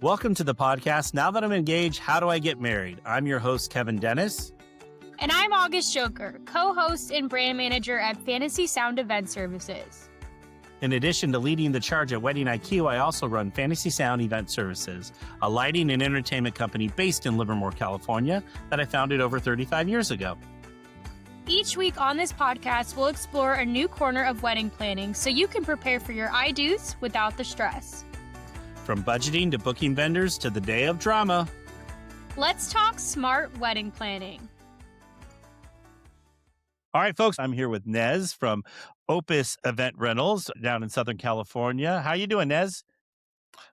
Welcome to the podcast. Now that I'm engaged, how do I get married? I'm your host, Kevin Dennis. And I'm August Joker, co-host and brand manager at Fantasy Sound Event Services. In addition to leading the charge at Wedding IQ, I also run Fantasy Sound Event Services, a lighting and entertainment company based in Livermore, California, that I founded over 35 years ago. Each week on this podcast, we'll explore a new corner of wedding planning so you can prepare for your I-dos without the stress. From budgeting to booking vendors to the day of drama. Let's talk smart wedding planning. All right, folks, I'm here with Nez from Opus Event Rentals down in Southern California. How you doing, Nez?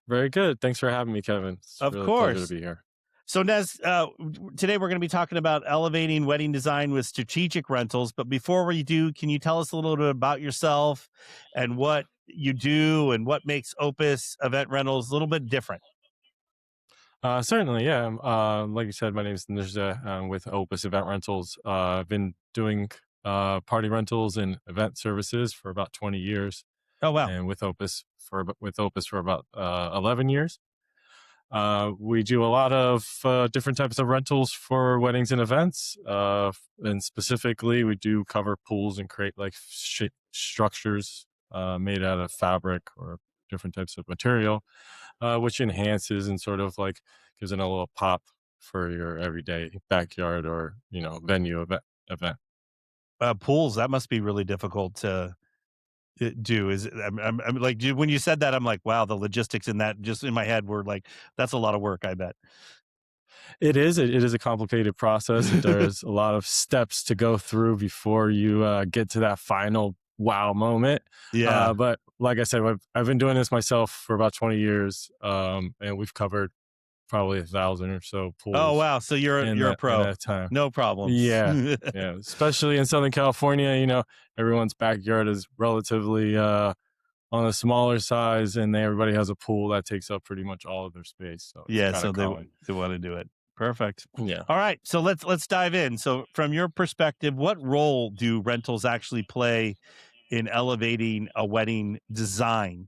Very good. Thanks for having me, Kevin. It's Of really course. a pleasure to be here. So, Nez, today we're going to be talking about elevating wedding design with strategic rentals. But before we do, can you tell us a little bit about yourself and what you do and what makes Opus Event Rentals a little bit different? Certainly, yeah. Like you said, my name is Nezhdeh. I'm with Opus Event Rentals. I've been doing party rentals and event services for about 20 years. Oh, wow. And with Opus for about 11 years. We do a lot of different types of rentals for weddings and events. And specifically, we do cover pools and create like structures made out of fabric or different types of material, which enhances and sort of like gives it a little pop for your everyday backyard or, venue event. Pools, that must be really difficult to do. I'm like, when you said that, I'm like, wow, the logistics in that just in my head were like, that's a lot of work, I bet. It is a complicated process. There's a lot of steps to go through before you get to that final wow moment. Yeah. But like I said, I've been doing this myself for about 20 years, and we've covered probably 1,000 or so pools. Oh, wow. So you're a pro. In that time. No problems. Yeah. Yeah. Especially in Southern California, everyone's backyard is relatively on a smaller size, and everybody has a pool that takes up pretty much all of their space. So yeah, so they want to do it. Perfect. Yeah. All right. So let's dive in. So from your perspective, what role do rentals actually play in elevating a wedding design?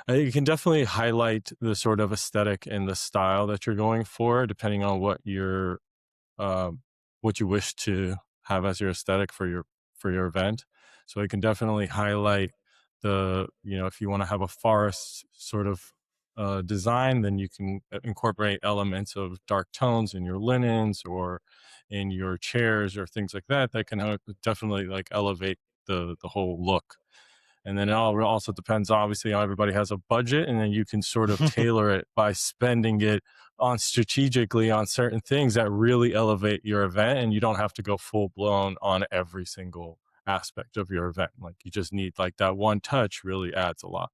You can definitely highlight the sort of aesthetic and the style that you're going for, depending on what you wish to have as your aesthetic for your event. So it can definitely highlight if you want to have a forest sort of design, then you can incorporate elements of dark tones in your linens or in your chairs or things like that can definitely like elevate the whole look. And then it all also depends, obviously, on everybody has a budget, and then you can sort of tailor it by spending it on strategically on certain things that really elevate your event, and you don't have to go full blown on every single aspect of your event. Like you just need like that one touch really adds a lot.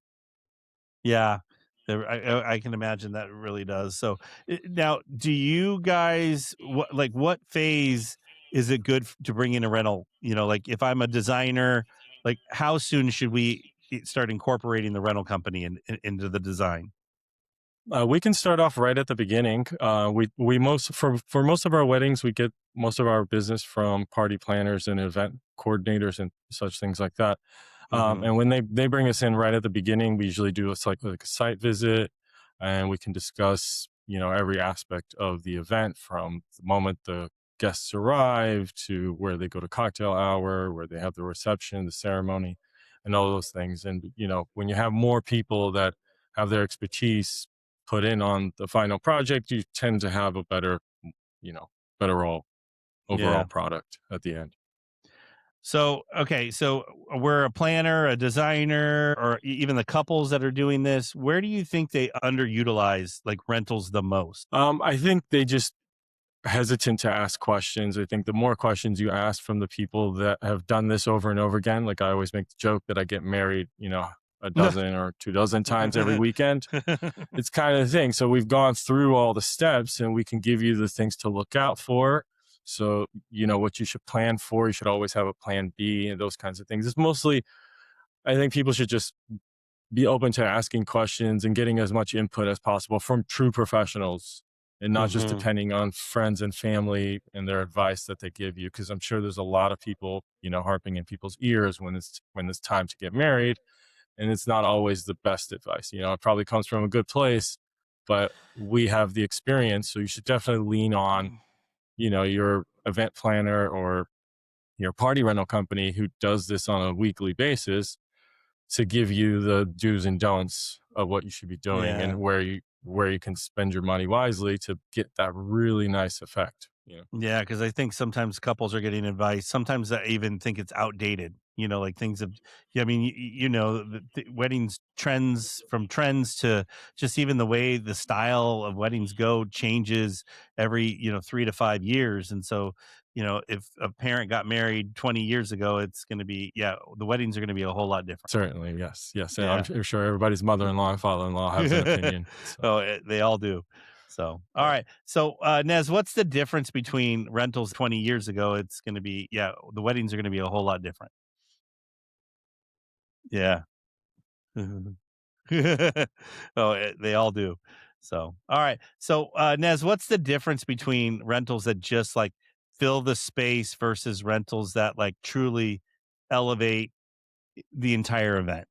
Yeah. I can imagine that it really does. So now, do you guys, what phase is it good to bring in a rental? Like if I'm a designer, like how soon should we start incorporating the rental company into the design? We can start off right at the beginning. We for most of our weddings, we get most of our business from party planners and event coordinators and such things like that. And when they bring us in right at the beginning, we usually do like a site visit, and we can discuss, every aspect of the event from the moment the guests arrive to where they go to cocktail hour, where they have the reception, the ceremony, and all those things. And, when you have more people that have their expertise put in on the final project, you tend to have a better overall product at the end. So, okay, so we're a planner, a designer, or even the couples that are doing this. Where do you think they underutilize like rentals the most? I think they just hesitant to ask questions. I think the more questions you ask from the people that have done this over and over again, like I always make the joke that I get married, a dozen or 24 times every weekend. It's kind of the thing. So we've gone through all the steps, and we can give you the things to look out for. So, what you should plan for. You should always have a plan B and those kinds of things. It's mostly, I think people should just be open to asking questions and getting as much input as possible from true professionals, and not just depending on friends and family and their advice that they give you. Because I'm sure there's a lot of people, harping in people's ears when it's time to get married. and it's not always the best advice. It probably comes from a good place, but we have the experience, so you should definitely lean on your event planner or your party rental company who does this on a weekly basis to give you the do's and don'ts of what you should be doing Yeah. and where you can spend your money wisely to get that really nice effect. Yeah, because I think sometimes couples are getting advice. Sometimes I even think it's outdated. Like things have. Yeah, I mean, the weddings trends from trends to just even the way the style of weddings go changes every 3 to 5 years, and so if a parent got married 20 years ago, it's going to be the weddings are going to be a whole lot different. Certainly, yes, and I'm Yeah. sure everybody's mother-in-law and father-in-law has an opinion. So Oh, they all do. So, all yeah. right. So, Nez, what's the difference between rentals 20 years ago? It's going to be, the weddings are going to be a whole lot different. Yeah. Oh, they all do. So, all right. So, Nez, what's the difference between rentals that just like fill the space versus rentals that like truly elevate the entire event?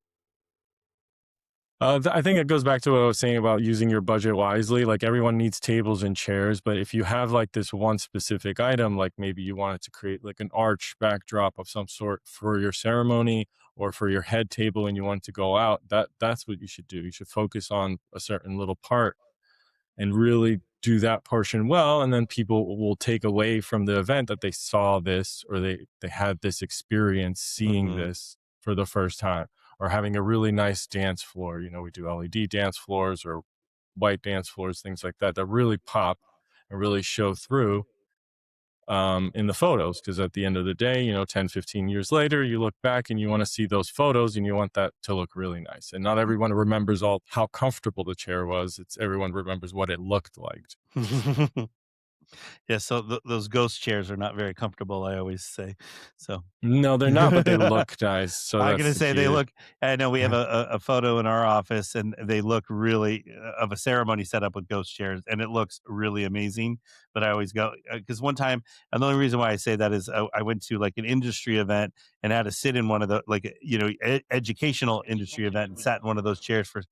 I think it goes back to what I was saying about using your budget wisely. Like everyone needs tables and chairs, but if you have like this one specific item, like maybe you wanted to create like an arch backdrop of some sort for your ceremony or for your head table and you want to go out, that's what you should do. You should focus on a certain little part and really do that portion well, and then people will take away from the event that they saw this or they had this experience seeing Hmm. this for the first time, or having a really nice dance floor. We do LED dance floors or white dance floors, things like that really pop and really show through in the photos, because at the end of the day, 10, 15 years later, you look back and you want to see those photos and you want that to look really nice. And not everyone remembers all how comfortable the chair was. It's everyone remembers what it looked like. Yeah, so those ghost chairs are not very comfortable, I always say. So No, they're not, but they look nice. So I'm that's gonna the say they key. look. I know we have a photo in our office, and they look really of a ceremony set up with ghost chairs, and it looks really amazing. But I always go because one time, and the only reason why I say that is I went to like an industry event and had to sit in one of the like educational industry event and sat in one of those chairs for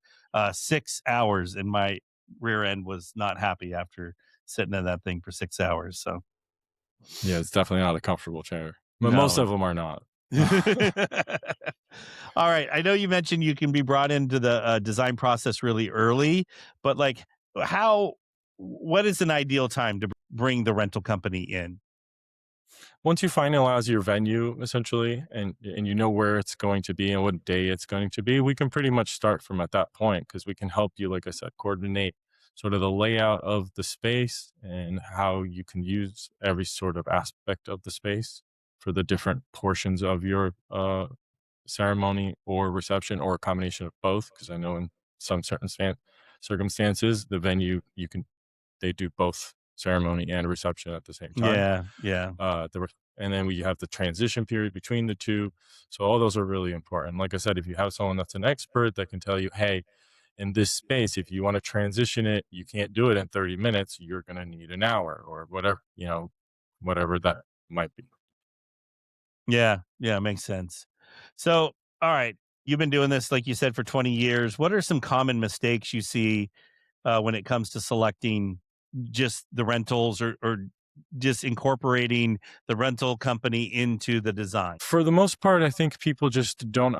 6 hours, and my rear end was not happy after sitting in that thing for 6 hours. So Yeah, it's definitely not a comfortable chair. But most no. of them are not. All right. I know you mentioned you can be brought into the design process really early, but like, how? What is an ideal time to bring the rental company in? Once you finalize your venue, essentially, and you know where it's going to be and what day it's going to be, we can pretty much start from at that point, because we can help you, like I said, coordinate sort of the layout of the space and how you can use every sort of aspect of the space for the different portions of your ceremony or reception, or a combination of both. Because I know in some certain circumstances, the venue, they do both ceremony and reception at the same time. Yeah, yeah, And then we have the transition period between the two. So all those are really important. Like I said, if you have someone that's an expert that can tell you, hey, in this space, if you want to transition it, you can't do it in 30 minutes. You're going to need an hour or whatever, whatever that might be. yeah, yeah. Makes sense. So, all right, you've been doing this, like you said, for 20 years. What are some common mistakes you see when it comes to selecting just the rentals or just incorporating the rental company into the design? For the most part, I think people just don't,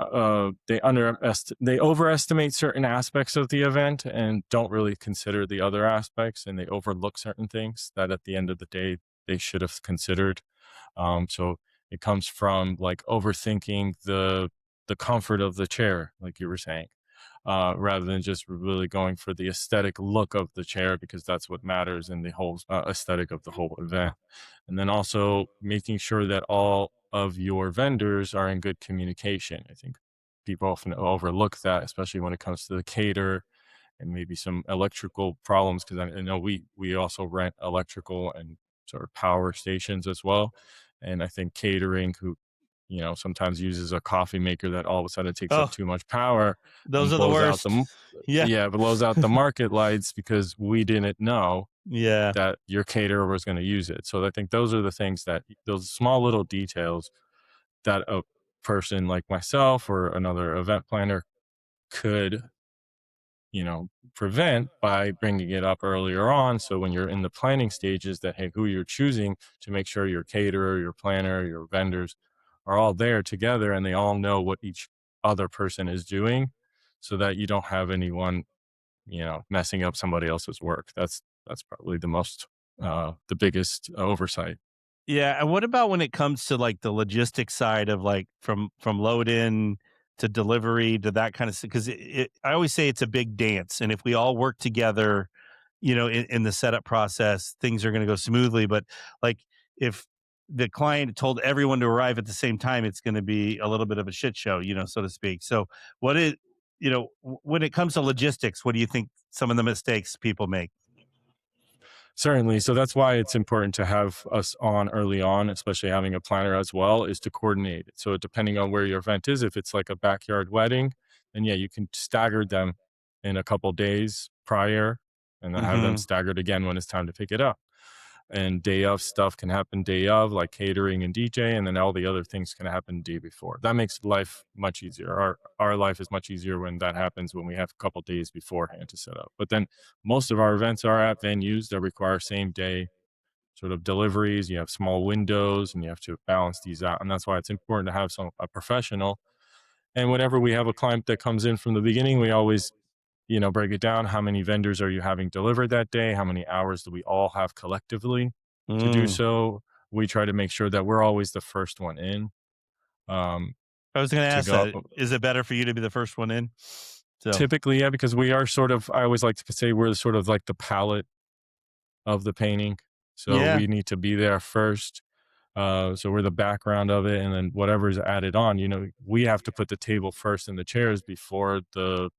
they overestimate certain aspects of the event and don't really consider the other aspects, and they overlook certain things that at the end of the day, they should have considered. So it comes from like overthinking the comfort of the chair, like you were saying, rather than just really going for the aesthetic look of the chair, because that's what matters in the whole aesthetic of the whole event. And then also making sure that all of your vendors are in good communication. I think people often overlook that, especially when it comes to the cater and maybe some electrical problems, because I know we also rent electrical and sort of power stations as well. And I think catering, who sometimes uses a coffee maker that all of a sudden takes up Oh, too much power those and are the blows out worst. Yeah, blows out the market lights because we didn't know yeah. that your caterer was going to use it. So I think those are the things, that those small little details that a person like myself or another event planner could, prevent by bringing it up earlier on. So when you're in the planning stages, that hey, who you're choosing to make sure your caterer, your planner, your vendors are all there together and they all know what each other person is doing, so that you don't have anyone, messing up somebody else's work. That's probably the biggest oversight. Yeah, and what about when it comes to, like, the logistics side of, like, from load in to delivery to that kind of stuff? Because I always say it's a big dance, and if we all work together, in the setup process, things are gonna go smoothly, but, like, if the client told everyone to arrive at the same time, it's gonna be a little bit of a shit show, so to speak. So, what is when it comes to logistics, what do you think some of the mistakes people make? Certainly. So that's why it's important to have us on early on, especially having a planner as well, is to coordinate it. So depending on where your event is, if it's like a backyard wedding, then yeah, you can stagger them in a couple days prior and then have them Mhm. staggered again when it's time to pick it up. And day of stuff can happen day of, like catering and DJ, and then all the other things can happen day before. That makes life much easier. Our life is much easier when that happens, when we have a couple days beforehand to set up. But then most of our events are at venues that require same day sort of deliveries. You have small windows and you have to balance these out. And that's why it's important to have a professional. And whenever we have a client that comes in from the beginning, we always, break it down. How many vendors are you having delivered that day? How many hours do we all have collectively to do Mm. so? We try to make sure that we're always the first one in, um, I was gonna to ask go. that. Is it better for you to be the first one in? So Typically, yeah, because we are sort of, I always like to say we're sort of like the palette of the painting. So yeah. we need to be there first. So we're the background of it, and then whatever's added on, we have to put the table first and the chairs before the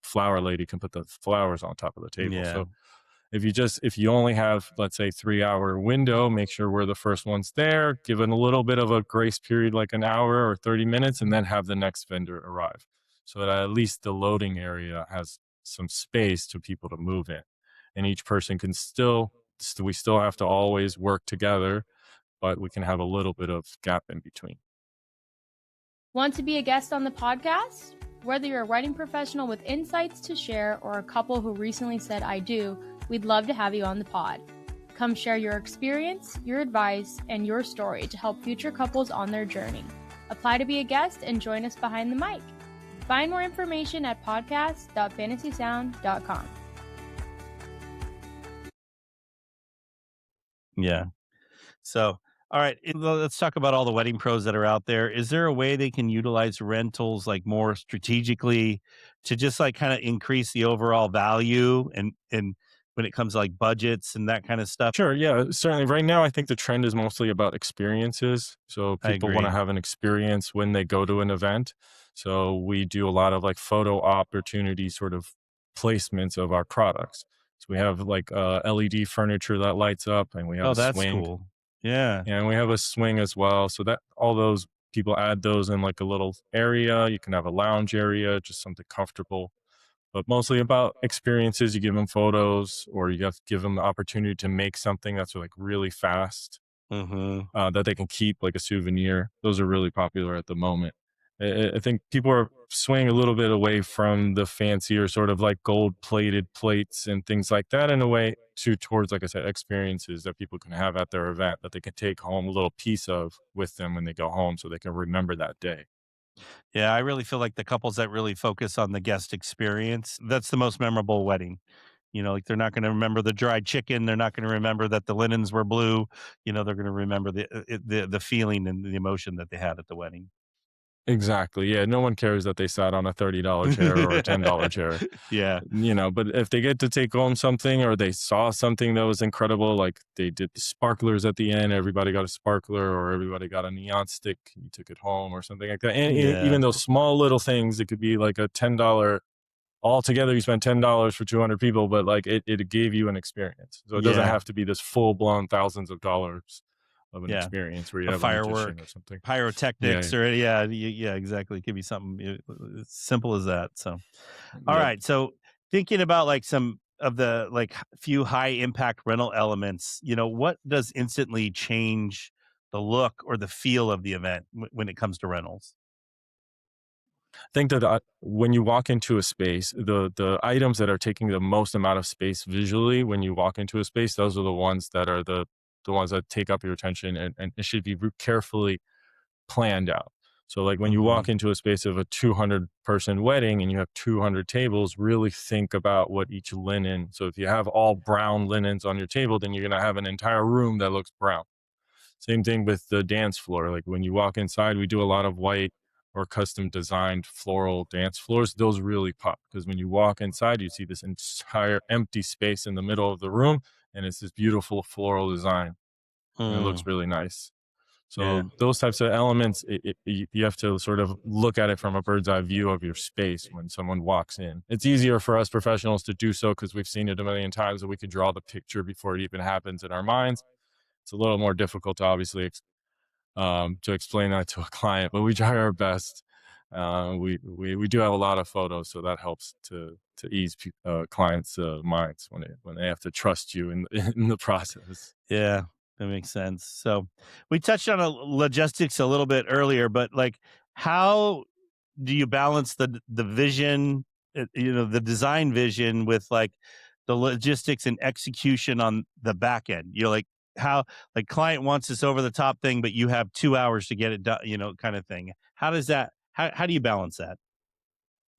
flower lady can put the flowers on top of the table. Yeah. So if you only have, let's say, 3 hour window, make sure we're the first ones there, give it a little bit of a grace period, like an hour or 30 minutes, and then have the next vendor arrive, so that at least the loading area has some space to people to move in, and each person can we still have to always work together, but we can have a little bit of gap in between. Want to be a guest on the podcast? Whether you're a writing professional with insights to share or a couple who recently said I do, we'd love to have you on the pod. Come share your experience, your advice, and your story to help future couples on their journey. Apply to be a guest and join us behind the mic. Find more information at podcast.fantasysound.com. Yeah. So, all right, let's talk about all the wedding pros that are out there. Is there a way they can utilize rentals like more strategically to just like kind of increase the overall value and when it comes to like budgets and that kind of stuff? Sure, yeah, certainly. Right now, I think the trend is mostly about experiences. So I people want to agree. have an experience when they go to an event. So we do a lot of like photo opportunity sort of placements of our products. So we have like LED furniture that lights up, and we have Oh, a that's swing, cool. Yeah. and we have a swing as well. So that all those people add those in like a little area. You can have a lounge area, just something comfortable, but mostly about experiences. You give them photos, or you have to give them the opportunity to make something that's like really fast, Mhm. that they can keep like a souvenir. Those are really popular at the moment. I think people are swaying a little bit away from the fancier sort of like gold plated plates and things like that, in a way, to towards, like I said, experiences that people can have at their event, that they can take home a little piece of with them when they go home, so they can remember that day. Yeah, I really feel like the couples that really focus on the guest experience, that's the most memorable wedding. Like they're not going to remember the dried chicken. They're not going to remember that the linens were blue. They're going to remember the feeling and the emotion that they had at the wedding. Exactly. Yeah. No one cares that they sat on a $30 chair or a $10 chair. Yeah, But if they get to take home something, or they saw something that was incredible, like they did the sparklers at the end, everybody got a sparkler, or everybody got a neon stick, you took it home or something like that. And yeah, even those small little things, it could be like a $10 altogether. You spent $10 for 200 people, but like it gave you an experience. So it doesn't yeah, have to be this full blown thousands of dollars of an yeah. experience where you A have a magician firework, or something. Yeah. pyrotechnics, or yeah, yeah, exactly. It could be something as simple as that. So, all Yep. right. So, thinking about like some of the like few high impact rental elements, what does instantly change the look or the feel of the event when it comes to rentals? I think that when you walk into a space, the items that are taking the most amount of space visually when you walk into a space, those are the ones that are the ones that take up your attention, and it should be carefully planned out. So like when you Hmm. walk into a space of a 200 person wedding and you have 200 tables, really think about what each linen. So if you have all brown linens on your table, then you're going to have an entire room that looks brown. Same thing with the dance floor. Like when you walk inside, we do a lot of white or custom designed floral dance floors. Those really pop because when you walk inside, you see this entire empty space in the middle of the room, and it's this beautiful floral design, and it looks Mm, really nice. yeah. So those types of elements, you have to sort of look at it from a bird's eye view of your space when someone walks in. It's easier for us professionals to do so because we've seen it a million times, and we can draw the picture before it even happens in our minds. It's a little more difficult to obviously to explain that to a client, but we try our best. We do have a lot of photos, so that helps to ease clients' minds when they have to trust you in in the process. Yeah, that makes sense. So we touched on logistics a little bit earlier, but like, how do you balance the vision, the design vision with like the logistics and execution on the back end? Like how like client wants this over the top thing, but you have 2 hours to get it done, kind of thing. How does that? How do you balance that?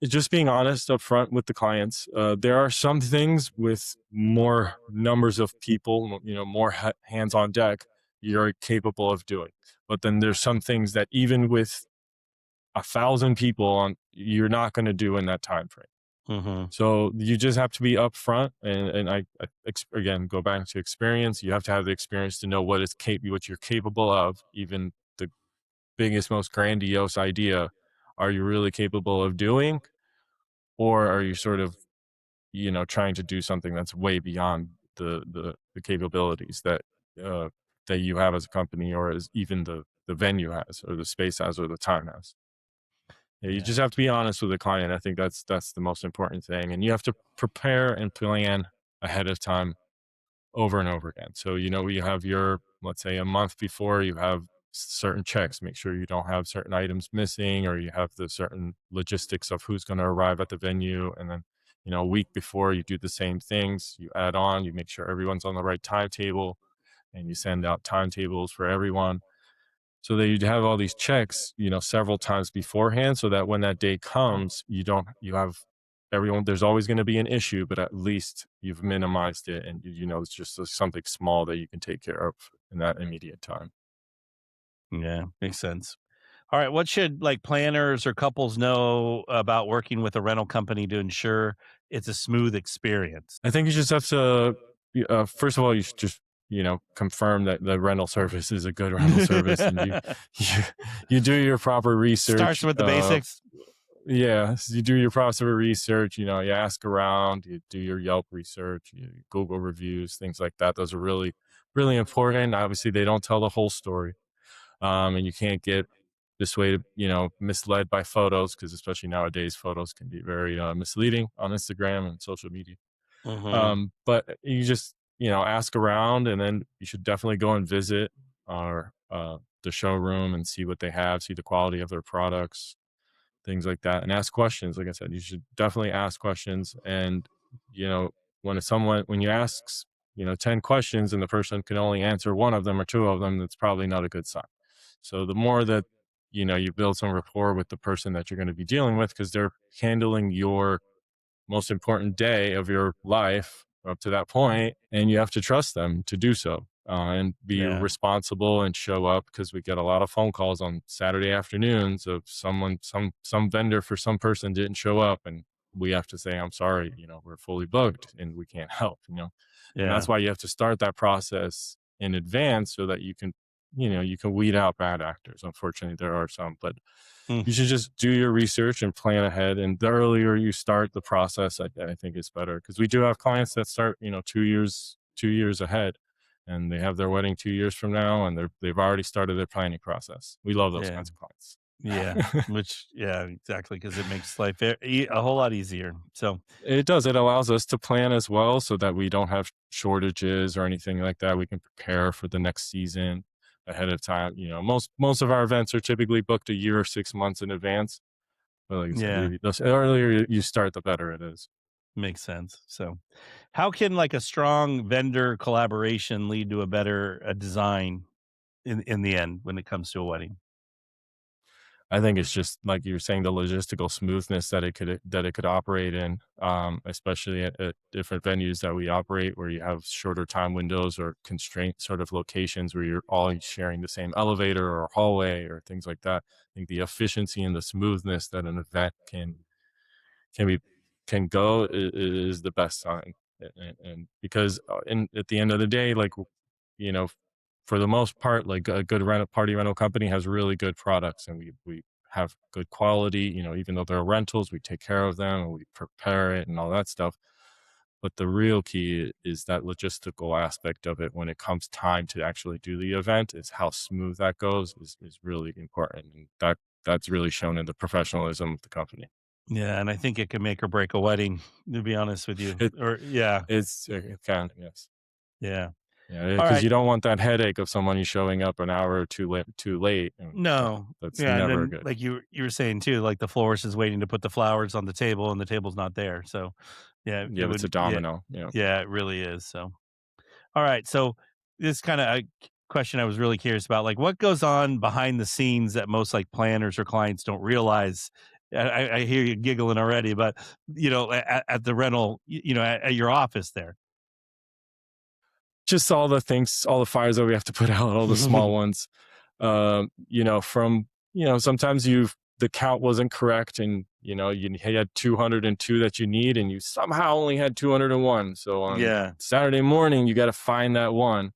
It's just being honest up front with the clients. There are some things with more numbers of people, more hands on deck, you're capable of doing. But then there's some things that even with 1,000 people on, you're not going to do in that time frame. Hmm. So you just have to be upfront, and again go back to experience. You have to have the experience to know what you're capable of. Even the biggest, most grandiose idea, are you really capable of doing, or are you sort of trying to do something that's way beyond the capabilities uh, that you have as a company, or as even the venue has, or the space has, or the time has. Yeah, you Yeah. just have to be honest with the client. I think that's the most important thing, and you have to prepare and plan ahead of time over and over again. So, you have your, let's say, a month before, you have certain checks, make sure you don't have certain items missing, or you have the certain logistics of who's going to arrive at the venue. And then, a week before, you do the same things, you add on, you make sure everyone's on the right timetable, and you send out timetables for everyone so that you'd have all these checks, several times beforehand, so that when that day comes, you have everyone. There's always going to be an issue, but at least you've minimized it, and it's just something small that you can take care of in that immediate time. Yeah, makes sense. All right, what should like planners or couples know about working with a rental company to ensure it's a smooth experience? I think you just have to, first of all, you should just confirm that the rental service is a good rental service, and you, you do your proper Starts research. with the basics. Yeah, so you do your proper research, you ask around, you do your Yelp research, you Google reviews, things like that. Those are really, really important. Obviously, they don't tell the whole story. And you can't get dissuaded, misled by photos, because especially nowadays, photos can be very misleading on Instagram and social media. Mhm. But you just, ask around, and then you should definitely go and visit our the showroom and see what they have, see the quality of their products, things like that, and ask questions. Like I said, you should definitely ask questions. And you know when you ask 10 questions and the person can only answer one of them or two of them, that's probably not a good sign. So the more that you build some rapport with the person that you're going to be dealing with, because they're handling your most important day of your life up to that point, and you have to trust them to do so, and be Yeah. responsible and show up, because we get a lot of phone calls on Saturday afternoons of some vendor for some person didn't show up, and we have to say, I'm sorry, we're fully booked and we can't help. And Yeah. that's why you have to start that process in advance, so that you can weed out bad actors. Unfortunately, there are some, but Mm. you should just do your research and plan ahead. And the earlier you start the process, I think it's better, because we do have clients that start, 2 years ahead, and they have their wedding 2 years from now, and they've already started their planning process. We love those Yeah. kinds of Yeah. clients. Which yeah, exactly, because it makes life a whole lot easier. So, It does. It allows us to plan as well, so that we don't have shortages or anything like that. We can prepare for the next season ahead of time. Most of our events are typically booked a year or 6 months in advance. But like I said, Yeah, the earlier you start, the better it is. makes sense. So, how can like a strong vendor collaboration lead to a better design in the end when it comes to a wedding? I think it's just like you were saying, the logistical smoothness that it could operate in, especially at different venues that we operate, where you have shorter time windows or constraint sort of locations where you're all sharing the same elevator or hallway or things like that. I think the efficiency and the smoothness that an event can be can go is the best sign. And because in at the end of the day, like you know, for the most part, like a good rental party rental company has really good products, and we have good quality. You know, even though they're rentals, we take care of them and we prepare it and all that stuff. But the real key is that logistical aspect of it when it comes time to actually do the event is how smooth that goes is really important. And that's really shown in the professionalism of the company. Yeah, and I think it can make or break a wedding, to be honest with you. It Or yeah, it can, yes. yeah. Yeah, All because right. you don't want that headache of somebody showing up an hour or 2 too late, and No. that's Yeah, and never then good. like you were saying too, like the florist is waiting to put the flowers on the table and the table's not there. So yeah, it Yeah, it's a would yeah, domino, yeah. yeah, it really is. So all right. So this kind of a question I was really curious about, like what goes on behind the scenes that most like planners or clients don't realize. I hear you giggling already, but at the rental, at your office there. Just all the things, all the fires that we have to put out, all the small ones. From sometimes the count wasn't correct, and you had 202 that you need, and you somehow only had 201. So on Yeah. Saturday morning, you got to find that one.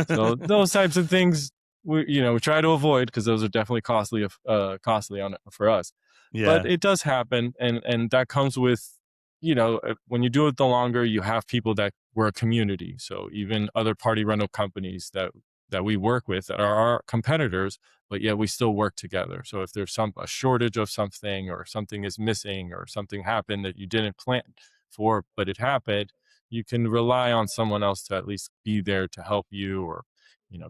So those types of things we try to avoid because those are definitely costly on for us. But Yeah. it does happen, and that comes with when you do it the longer, you have people that we're a community. So even other party rental companies that we work with that are our competitors, but yet we still work together. So if there's a shortage of something or something is missing or something happened that you didn't plan for, but it happened, you can rely on someone else to at least be there to help you or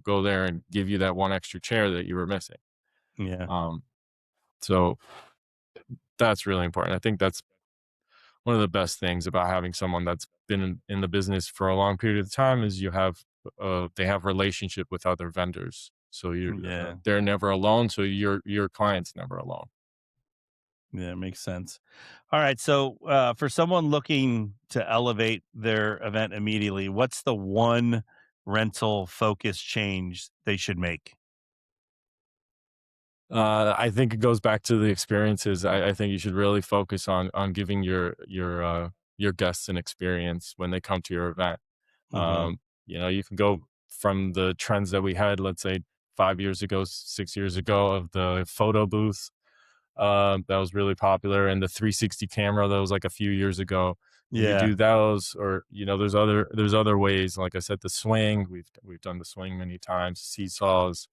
go there and give you that one extra chair that you were missing. Yeah. Um so that's really important. I think that's one of the best things about having someone that's been in the business for a long period of time is they have relationship with other vendors, so Yeah. they're never alone, so your client's never alone. Yeah, makes sense. All right. So, for someone looking to elevate their event immediately, what's the one rental focus change they should make? I think it goes back to the experiences. I think you should really focus on giving your guests an experience when they come to your event. Hmm. You can go from the trends that we had, let's say 5 years ago, 6 years ago, of the photo booth. That was really popular, and the 360 camera that was like a few years ago. You could Yeah. do those, or there's other ways. Like I said, the swing. We've done the swing many times. Seesaws.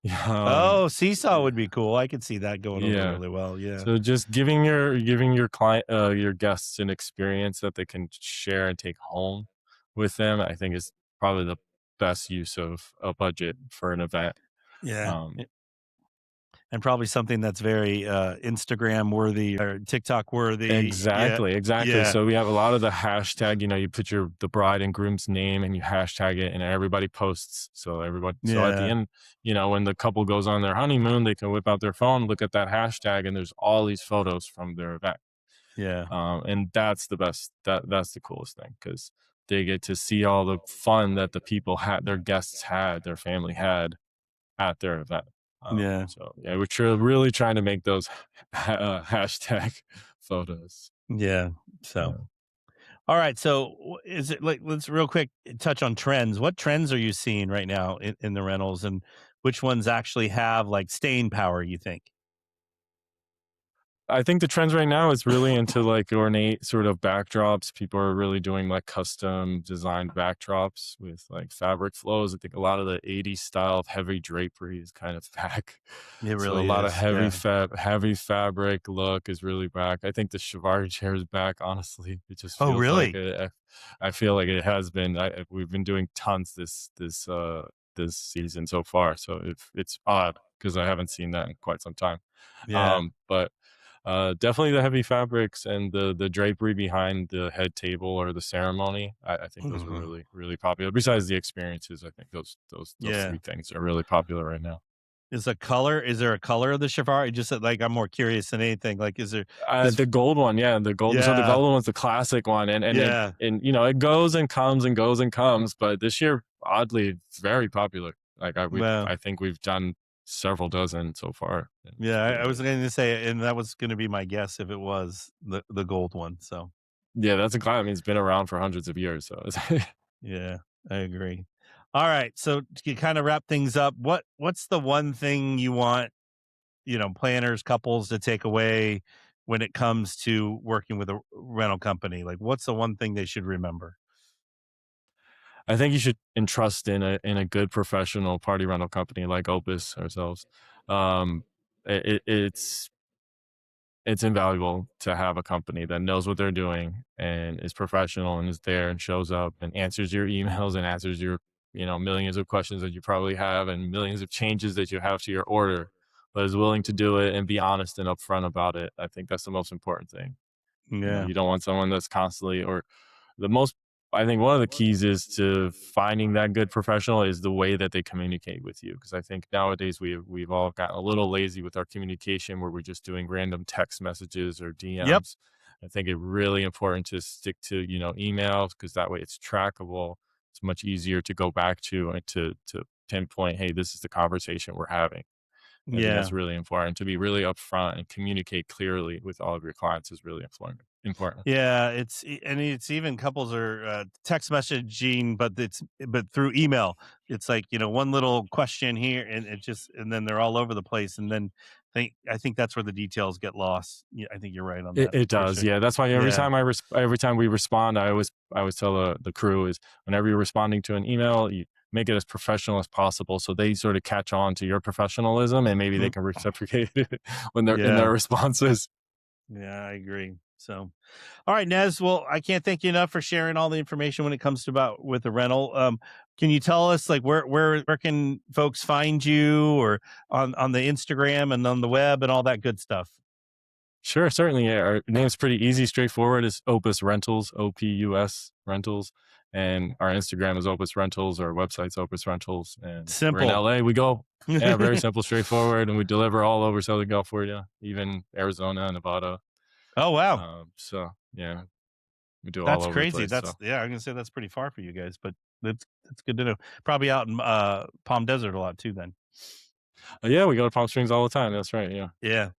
Um, Oh, seesaw would be cool. I could see that going over yeah. really well. Yeah. So just giving your client your guests an experience that they can share and take home with them, I think is probably the best use of a budget for an event. Yeah. Um, And probably something that's very Instagram worthy or TikTok worthy. Yeah. Exactly, exactly. Yeah. So we have a lot of the hashtag, you put the bride and groom's name and you hashtag it and everybody posts. So at the Yeah. end, when the couple goes on their honeymoon, they can whip out their phone, look at that hashtag, and there's all these photos from their event. Yeah. And that's the best, that's the coolest thing because they get to see all the fun that the people had, their guests had, their family had at their event. Yeah. So yeah, we're really trying to make those hashtag photos. Yeah. So. Yeah. All right. So, is it like let's real quick touch on trends. What trends are you seeing right now in the rentals, and which ones actually have like staying power? You think? I think the trends right now is really into like ornate sort of backdrops. People are really doing like custom designed backdrops with like fabric flows. I think a lot of the 80s style of heavy drapery is kind of back. It So a really lot of is. Yeah. heavy fabric look is really back. I think the Shivari chair is back, honestly. It just Oh, feels like really? it. I feel like it has been. We've been doing tons this season so far. So it's odd because I haven't seen that in quite some time. Yeah. But Definitely the heavy fabrics and the drapery behind the head table or the ceremony. I think those are Mhm. really, really popular. Besides the experiences, I think those Yeah. three things are really popular right now. Is there a color of the shafar? Just like, I'm more curious than anything. Like, is there this? The gold one, yeah, the gold. So the Yeah. gold one's the classic one, Yeah. and it goes and comes and goes and comes. But this year, oddly, it's very popular. Like Well, I think we've done several dozen so far. And it's yeah, pretty I was amazing. going to say, and that was going to be my guess if it was the gold one. So, Yeah, that's a class. I mean, it's been around for hundreds of years. So yeah, I agree. All right. So to kind of wrap things up, what's the one thing you want, planners, couples to take away when it comes to working with a rental company? Like, what's the one thing they should remember? I think you should entrust in a good professional party rental company like Opus ourselves. Um, it's invaluable to have a company that knows what they're doing and is professional and is there and shows up and answers your emails and answers your millions of questions that you probably have and millions of changes that you have to your order, but is willing to do it and be honest and upfront about it. I think that's the most important thing. Yeah. You don't want someone that's constantly or the most I think one of the keys is to finding that good professional is the way that they communicate with you. Because I think nowadays we've all gotten a little lazy with our communication where we're just doing random text messages or Yep. DMs. I think it's really important to stick to, emails because that way it's trackable. It's much easier to go back to and to pinpoint, hey, this is the conversation we're having. I think Yeah. that's really important to be really upfront and communicate clearly with all of your clients is really important. Yeah, and it's even couples are text messaging, but through email. It's like, one little question here, and and then they're all over the place, and then I think that's where the details get lost. Yeah, I think you're right on It, that it for does, sure. yeah. That's why Yeah. every time we respond, I always tell the crew is whenever you're responding to an email, you make it as professional as possible, so they sort of catch on to your professionalism, and maybe they Mm, can reciprocate it when they're in yeah. their responses. Yeah, I agree. So, all right, Nez. Well, I can't thank you enough for sharing all the information when it comes to about with the rental. Can you tell us like where can folks find you, or on the Instagram and on the web and all that good stuff? Sure, certainly. Yeah, our name's pretty easy, straightforward. It's Opus Rentals, OPUS Rentals, and our Instagram is Opus Rentals. Our website's Opus Rentals, and we're in Simple. LA. We go, yeah, very simple, straightforward, and we deliver all over Southern California, even Arizona, Nevada. Oh, wow. So yeah, we do all That's over the crazy. place. That's So Yeah, I'm gonna say that's pretty far for you guys, but that's good to know. Probably out in Palm Desert a lot too then. yeah, we go to Palm Springs all the time. That's right. Yeah. Yeah.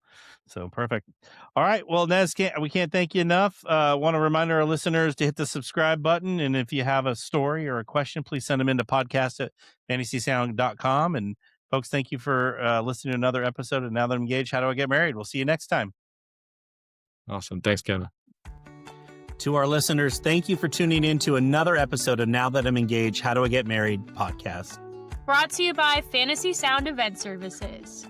So perfect. All right. Well, Nez, we can't thank you enough. Want to remind our listeners to hit the subscribe button. And if you have a story or a question, please send them into podcast@fantasysound.com. And folks, thank you for listening to another episode of Now That I'm Engaged, How Do I Get Married? We'll see you next time. Awesome. Thanks, Kevin. To our listeners, thank you for tuning in to another episode of Now That I'm Engaged, How Do I Get Married podcast. Brought to you by Fantasy Sound Event Services.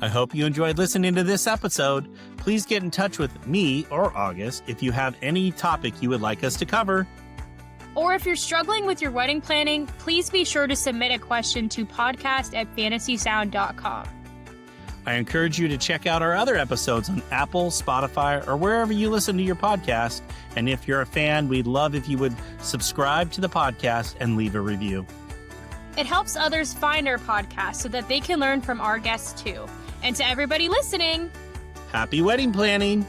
I hope you enjoyed listening to this episode. Please get in touch with me or August if you have any topic you would like us to cover. Or if you're struggling with your wedding planning, please be sure to submit a question to podcast@fantasysound.com. I encourage you to check out our other episodes on Apple, Spotify, or wherever you listen to your podcast. And if you're a fan, we'd love if you would subscribe to the podcast and leave a review. It helps others find our podcast so that they can learn from our guests too. And to everybody listening, Happy wedding planning!